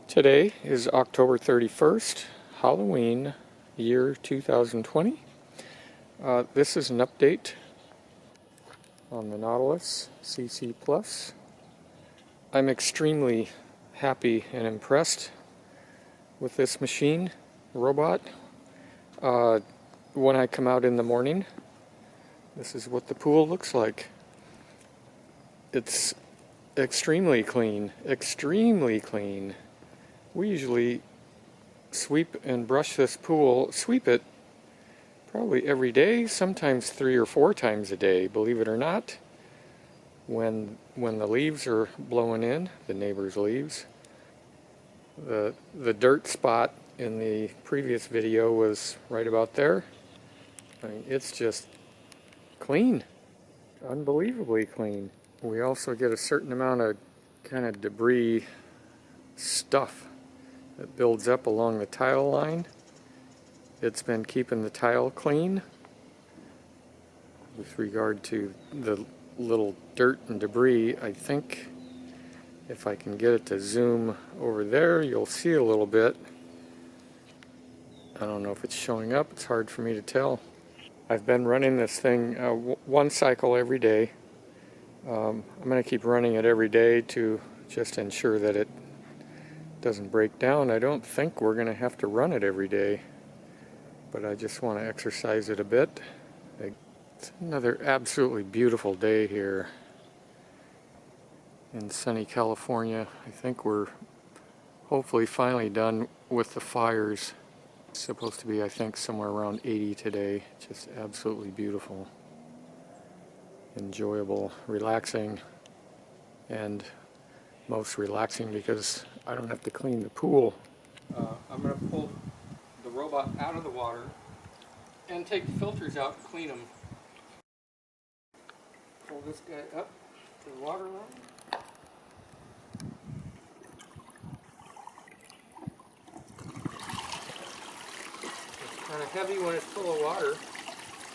Today is October 31st, Halloween, year 2020. This is an update on the Nautilus CC Plus. I'm extremely happy and impressed with this machine, robot. When I come out in the morning, this is what the pool looks like. It's extremely clean, extremely clean. We usually sweep and brush this pool, sweep it probably every day, sometimes 3 or 4 times a day, believe it or not. When the leaves are blowing in, the neighbor's leaves. The dirt spot in the previous video was right about there. I mean, it's just clean, unbelievably clean. We also get a certain amount of kind of debris stuff that builds up along the tile line. It's been keeping the tile clean with regard to the little dirt and debris. I think if I can get it to zoom over there, you'll see a little bit. I don't know if it's showing up, it's hard for me to tell. I've been running this thing one cycle every day. I'm going to keep running it every day to just ensure that it doesn't break down. I don't think we're going to have to run it every day, but I just want to exercise it a bit. It's another absolutely beautiful day here in sunny California. I think we're hopefully finally done with the fires. It's supposed to be, I think, somewhere around 80 today. Just absolutely beautiful, enjoyable, relaxing, and most relaxing because I don't have to clean the pool. I'm going to pull the robot out of the water and take the filters out and clean them. Pull this guy up to the water line. It's kind of heavy when it's full of water.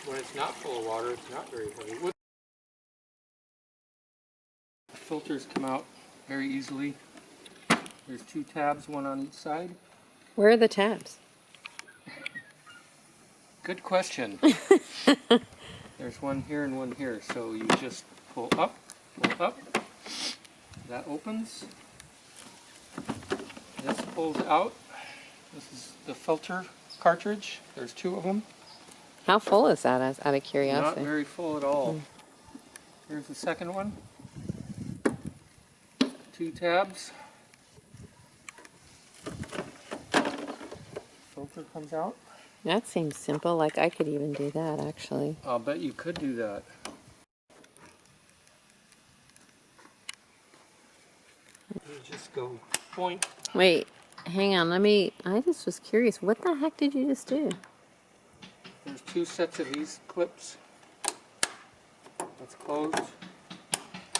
When it's not full of water, it's not very heavy. The filters come out very easily. There's 2 tabs, one on each side. Where are the tabs? Good question. There's one here and one here, so you just pull up. That opens. This pulls out. This is the filter cartridge. There's 2 of them. How full is that, out of curiosity? Not very full at all. Here's the second one. 2 tabs. Filter comes out. That seems simple, like I could even do that, actually. I'll bet you could do that. You just go point. Wait, hang on, I just was curious, what the heck did you just do? There's 2 sets of these clips. That's closed.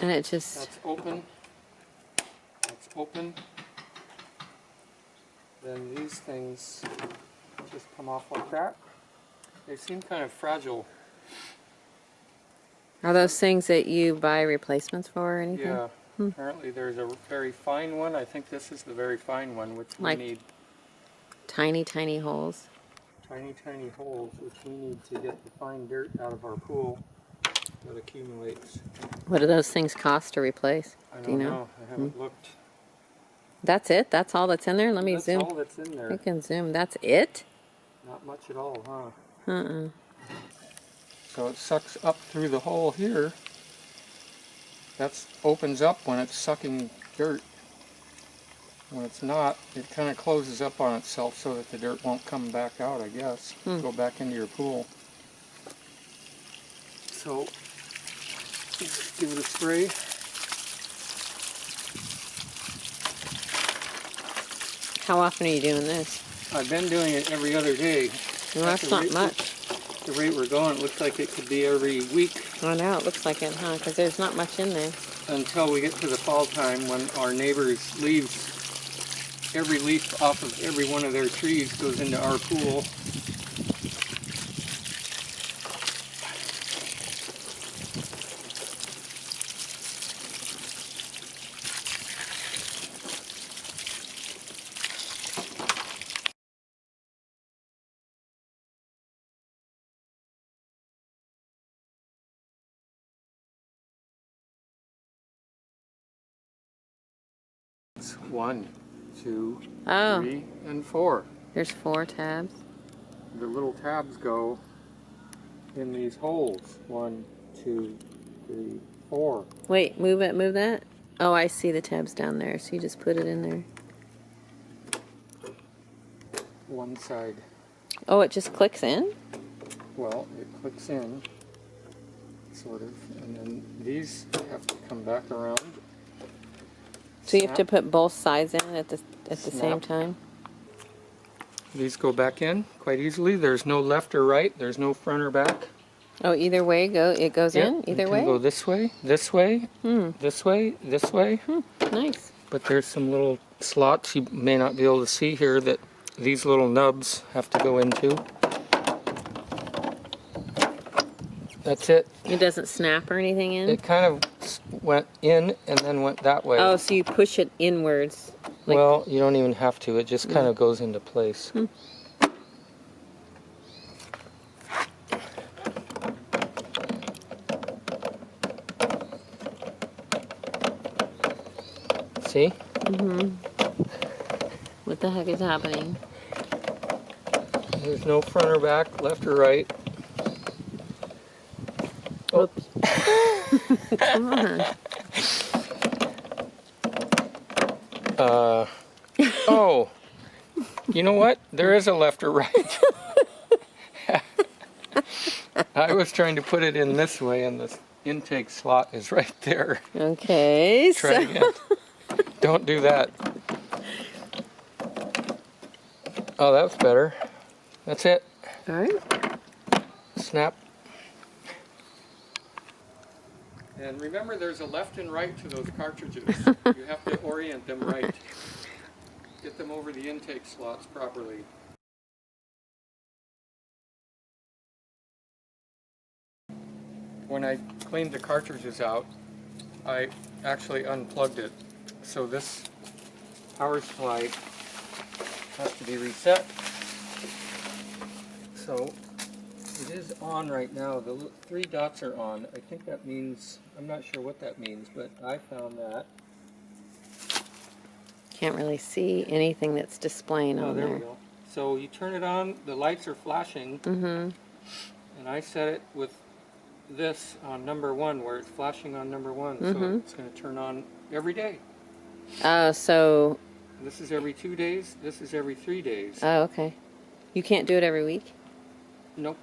And it just... That's open. That's open. Then these things just come off like that. They seem kind of fragile. Are those things that you buy replacements for or anything? Yeah. Apparently there's a very fine one. I think this is the very fine one, which we like need. Tiny, tiny holes. Tiny, tiny holes, which we need to get the fine dirt out of our pool that accumulates. What do those things cost to replace? I Do you don't know? I haven't looked. That's it? That's all that's in there? Let me zoom. That's all that's in there. You can zoom. That's it? Not much at all, huh? Uh-uh. So it sucks up through the hole here. That opens up when it's sucking dirt. When it's not, it kind of closes up on itself so that the dirt won't come back out, I guess. Go back into your pool. So, let's give it a spray. How often are you doing this? I've been doing it every other day. Well, that's not much. The rate we're going, it looks like it could be every week. I know, it looks like it, huh? Because there's not much in there. Until we get to the fall time when our neighbors' leaves, every leaf off of every one of their trees goes into our pool. tabs. 1, 2, Oh. 3, and 4. There's 4 tabs. The little tabs go in these holes. 1, 2, 3, 4. Wait, move it, move that. Oh, I see the tabs down there, so you just put it in there. One side. Oh, it just clicks in? Well, it clicks in, sort of, and then these have to come back around. So you have to put both sides in at the same Snap. time? These go back in quite easily. There's no left or right. There's no front or back. Oh, either way it goes Yeah, in? Either it can way? go this way, this way, this way, this way. Nice. But there's some little slots you may not be able to see here that these little nubs have to go into. That's it. It doesn't snap or anything in? It kind of went in and then went that way. Oh, so you push it inwards. Like, well, you don't even have to. It just kind of goes into place. See? what the heck is happening? There's no front or back, left or right. Oops. Come on. Oh, you know what? There is a left or right. I was trying to put it in this way, and the intake slot is right there. Okay, Try again. Don't do that. Oh, that's better. That's it. All right. Snap. And remember, there's a left and right to those cartridges. You have to orient them right. Get them over the intake slots properly. When I cleaned the cartridges out, I actually unplugged it. So this power supply has to be reset. So it is on right now. The 3 dots are on. I think that means, I'm not sure what that means, but I found that. Can't really see anything that's displaying Oh, on there there. we go. So you turn it on, the lights are flashing, and I set it with this on number 1, where it's flashing on number 1, so it's going to turn on every day. So... This is every 2 days, this is every 3 days. Oh, okay. You can't do it every week? Nope.